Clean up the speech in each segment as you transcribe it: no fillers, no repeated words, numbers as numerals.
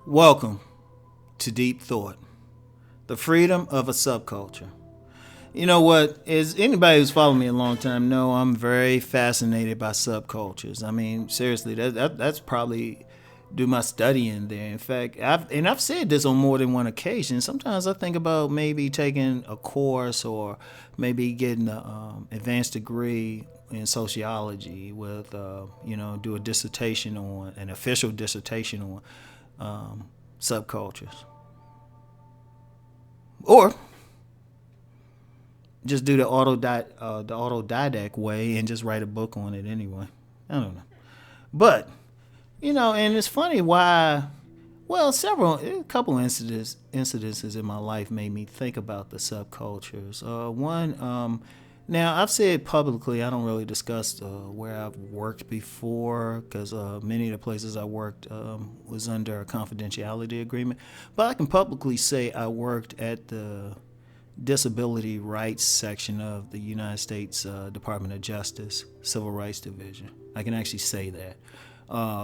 Welcome to Deep Thought, the freedom of a subculture. You know what? As anybody who's followed me a long time know, I'm very fascinated by subcultures. I mean, seriously, that's probably do my studying there. In fact, I've said this on more than one occasion. Sometimes I think about maybe taking a course or maybe getting an advanced degree in sociology with, do a dissertation on an official dissertation on subcultures, or just do the autodidact way and just write a book on it anyway. I don't know, but and it's funny why. Well, a couple incidences in my life made me think about the subcultures. One. Now, I've said publicly I don't really discuss where I've worked before because many of the places I worked was under a confidentiality agreement. But I can publicly say I worked at the Disability Rights section of the United States Department of Justice, Civil Rights Division. I can actually say that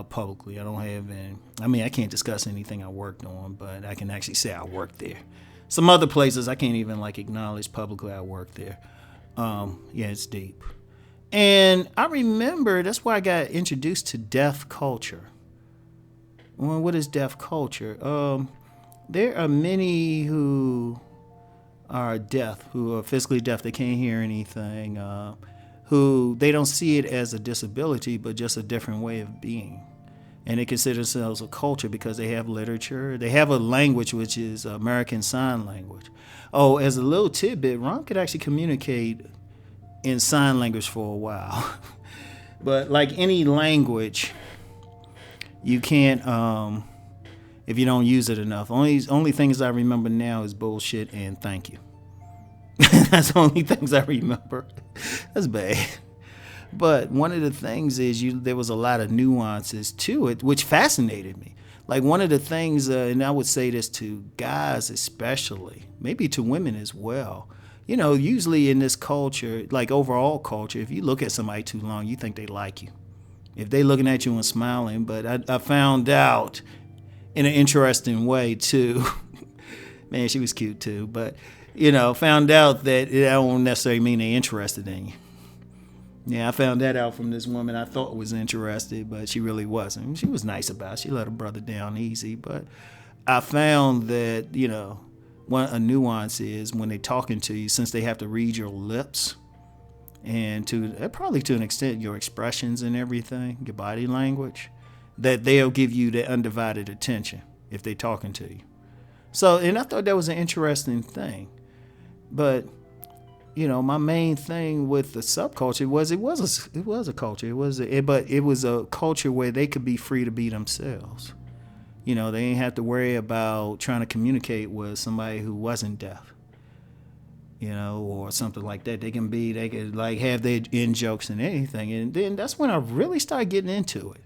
publicly. I can't discuss anything I worked on, but I can actually say I worked there. Some other places I can't even acknowledge publicly I worked there. It's deep. And I remember that's why I got introduced to deaf culture. Well, what is deaf culture? There are many who are deaf, who are physically deaf, they can't hear anything, who they don't see it as a disability, but just a different way of being. And they consider themselves a culture because they have literature. They have a language, which is American Sign Language. Oh, as a little tidbit, Ron could actually communicate in sign language for a while. But like any language, you can't, if you don't use it enough. Only things I remember now is bullshit and thank you. That's the only things I remember. That's bad. But one of the things is there was a lot of nuances to it, which fascinated me. Like one of the things, and I would say this to guys especially, maybe to women as well. Usually in this culture, like overall culture, if you look at somebody too long, you think they like you. If they looking at you and smiling, but I found out in an interesting way too. Man, she was cute too, but found out that it don't necessarily mean they're interested in you. Yeah, I found that out from this woman I thought was interested, but she really wasn't. She was nice about it. She let her brother down easy. But I found that, a nuance is when they're talking to you, since they have to read your lips and probably to an extent your expressions and everything, your body language, that they'll give you their undivided attention if they're talking to you. So, and I thought that was an interesting thing. But my main thing with the subculture was it was a culture. But it was a culture where they could be free to be themselves. They didn't have to worry about trying to communicate with somebody who wasn't deaf, or something like that. They could have their in jokes and anything. And then that's when I really started getting into it.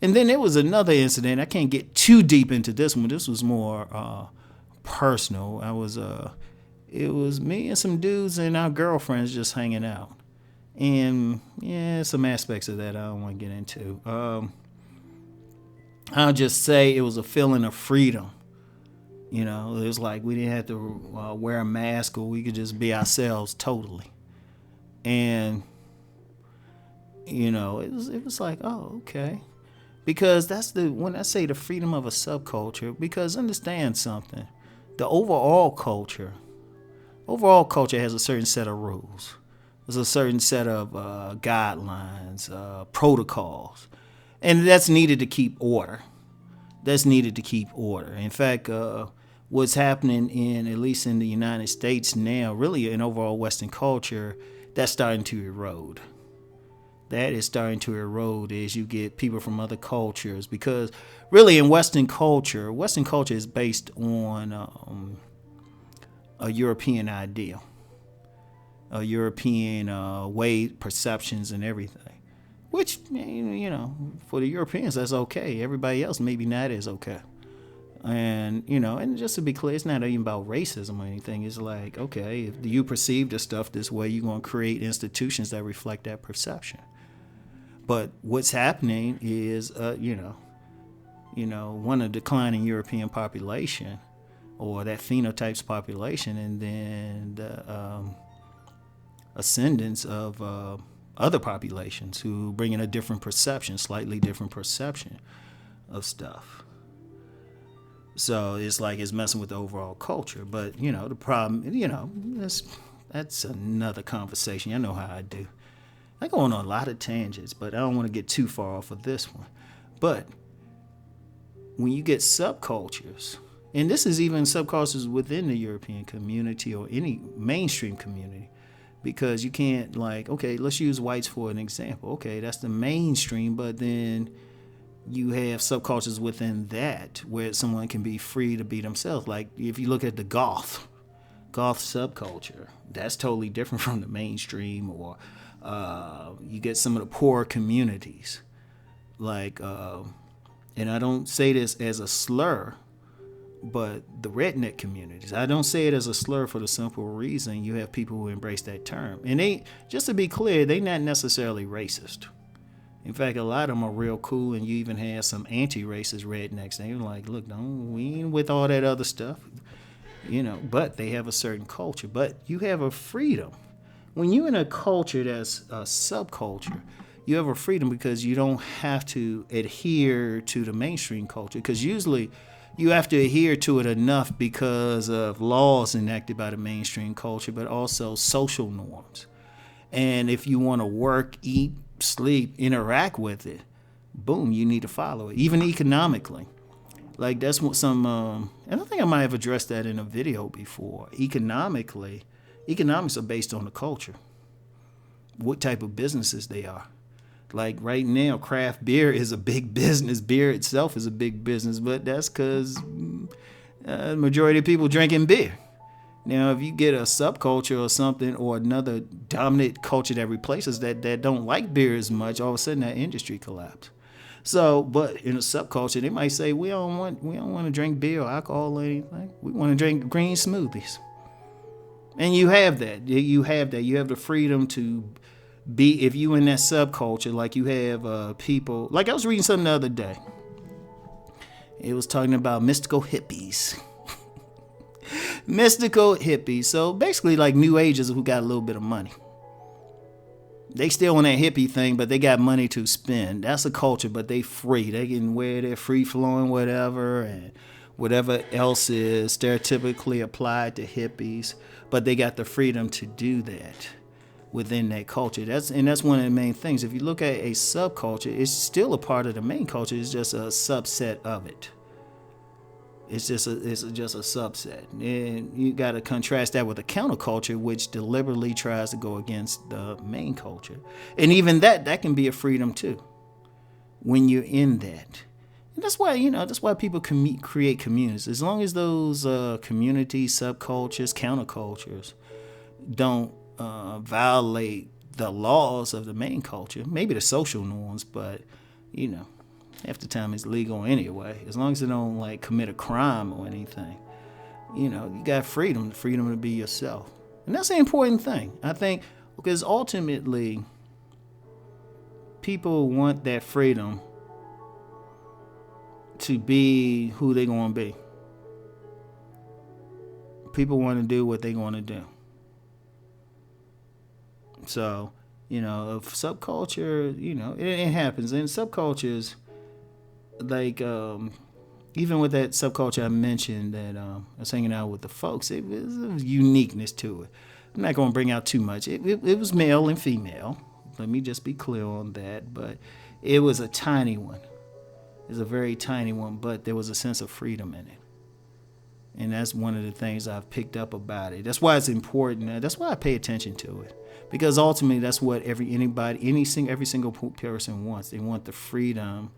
And then there was another incident. I can't get too deep into this one. This was more personal. It was me and some dudes and our girlfriends just hanging out. And some aspects of that I don't want to get into. I'll just say it was a feeling of freedom. It was like we didn't have to wear a mask, or we could just be ourselves totally. And, it was like, oh, okay. Because when I say the freedom of a subculture, because understand something, the overall culture has a certain set of rules. There's a certain set of guidelines, protocols, and that's needed to keep order. In fact, what's happening at least in the United States now, really in overall Western culture, that's starting to erode. That is starting to erode as you get people from other cultures, because really in Western culture is based on a European ideal, a European way, perceptions and everything. which, for the Europeans, that's okay. Everybody else, maybe not as okay. And, and just to be clear, it's not even about racism or anything. It's like, okay, if you perceive the stuff this way, you're going to create institutions that reflect that perception. But what's happening is, one, a declining European population, or that phenotype's population, and then the ascendance of other populations who bring in a different perception, slightly different perception of stuff. So it's like it's messing with the overall culture. But, the problem, that's another conversation. I know how I do. I go on a lot of tangents, but I don't want to get too far off of this one. But when you get subcultures, and this is even subcultures within the European community or any mainstream community, because you can't, okay, let's use whites for an example. Okay, that's the mainstream, but then you have subcultures within that where someone can be free to be themselves. Like if you look at the goth subculture, that's totally different from the mainstream. Or you get some of the poor communities, and I don't say this as a slur, but the redneck communities. I don't say it as a slur for the simple reason you have people who embrace that term. And they, just to be clear, they're not necessarily racist. In fact, a lot of them are real cool, and you even have some anti-racist rednecks. They're like, look, we ain't with all that other stuff, but they have a certain culture. But you have a freedom. When you're in a culture that's a subculture, you have a freedom because you don't have to adhere to the mainstream culture. Because usually you have to adhere to it enough because of laws enacted by the mainstream culture, but also social norms. And if you want to work, eat, sleep, interact with it, boom, you need to follow it, even economically. Like that's what and I think I might have addressed that in a video before. Economics are based on the culture, what type of businesses they are. Like right now, craft beer is a big business. Beer itself is a big business, but that's because the majority of people drinking beer. Now, if you get a subculture or something, or another dominant culture that replaces that don't like beer as much, all of a sudden that industry collapses. So, but in a subculture, they might say we don't want to drink beer or alcohol or anything. We want to drink green smoothies. And you have that. You have the freedom to be, if you in that subculture, like you have people, like I was reading something the other day. It was talking about mystical hippies. Mystical hippies. So basically like new agers who got a little bit of money. They still on that hippie thing, but they got money to spend. That's a culture, but they free. They can wear their free flowing whatever and whatever else is stereotypically applied to hippies, but they got the freedom to do that within that culture. That's one of the main things. If you look at a subculture, it's still a part of the main culture. It's just a subset of it. It's just a subset. And you got to contrast that with a counterculture, which deliberately tries to go against the main culture. And even that can be a freedom too, when you're in that. And that's why people create communities. As long as those communities, subcultures, countercultures don't violate the laws of the main culture, maybe the social norms, but half the time it's legal anyway. As long as they don't like commit a crime or anything, you got freedom to be yourself, and that's the important thing, I think, because ultimately people want that freedom to be who they're going to be. People want to do what they're going to do. So, of subculture, it happens. And subcultures, like, even with that subculture I mentioned that I was hanging out with the folks, it was uniqueness to it. I'm not going to bring out too much. It was male and female. Let me just be clear on that. But it was a tiny one. It was a very tiny one, but there was a sense of freedom in it. And that's one of the things I've picked up about it. That's why it's important. That's why I pay attention to it. Because ultimately, that's what every single person wants. They want the freedom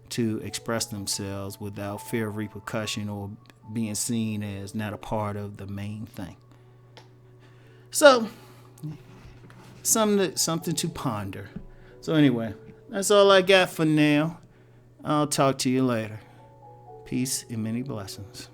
to express themselves without fear of repercussion or being seen as not a part of the main thing. So, something to ponder. So anyway, That's all I got for now. I'll talk to you later. Peace and many blessings.